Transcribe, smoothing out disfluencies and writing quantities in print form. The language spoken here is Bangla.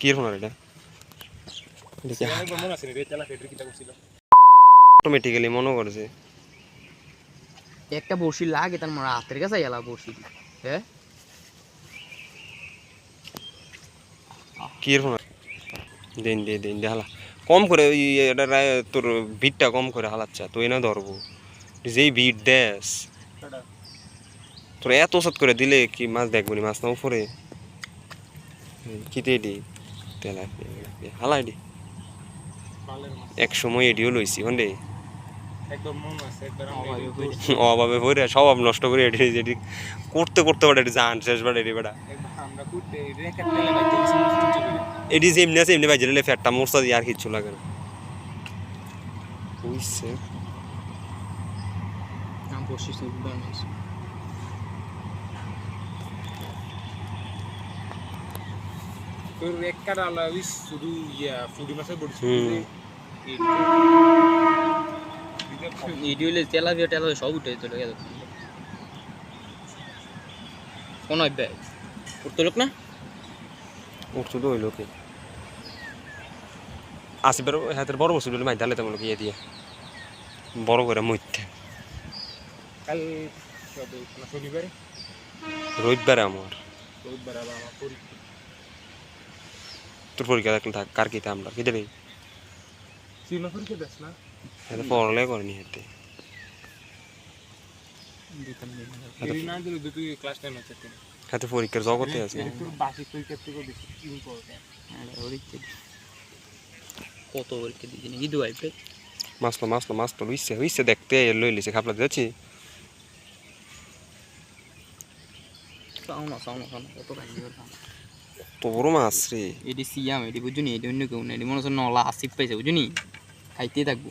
কি ফোন এটা অটোমেটিক্যালি মনে করছে একটা বড়শি লাগে তার মানে হাতের কাছে গেলা বড়শি হ্যাঁ কি ফোন দিন দিয়ে দিন দিয়ে হালা কম করে ওই এটা তোর বিটটা কম করে হালাচ্ছা তুই না ধরবো যেই বিট দেস তোর এত ওষুধ করে দিলে কি মাছ দেখবো নি মাছ না উপরে কিতে এডি তেলাপিয়া হালা এডি এক সময় এডিও লইছি হন্ডে অভাবে ভরে স্বভাব নষ্ট করে এটি যেটি করতে করতে পারে এটি জান শেষবার এটি বেটা এটি যে এমনি আছে এমনি বাজে নিলে ফ্যাটটা মোরসা দিয়ে আর কিচ্ছু লাগে না বুঝছে তোর এক কাটা লাইস শুধু ইয়া ফুডি মাছের বড়ি ইডিওলে তেলাপিয়া টেলাপিয়া সব উঠে চলে গেল কোন হবে উঠতে লোক না উঠছো তো ওই লোকে আসিবার হাতের বড় বস্তু মাই ঢালে তেমন ইয়ে দিয়ে বড় করে মইতে কাল শনিবারে রবিবারে আমার রবিবার আবার আমার পরীক্ষা তোর পরীক্ষা থাকলে থাক কার কিতে আমরা কিতে নেই সিনেমা পরীক্ষা দেখ না হাতে পড়ালে করেনি হাতে না দিলে তুই ক্লাস 10 হচ্ছে হাতে পরীক্ষার জগতে আছে তোর বার্ষিক পরীক্ষার থেকে বেশি ইম্পর্টেন্ট কত পরীক্ষা দিয়েছি নাকি দু আইপে মাসলো হইছে দেখতে লই লিছে খাপলা যাচ্ছি সাউনা কত খাইছি তো বড় মাছ রে এডি সিয়াম এডি বুঝুনি এডি অন্য কেউ না এডি মনে হচ্ছে নলা আসিফ পাইছে বুঝুনি খাইতে থাকবো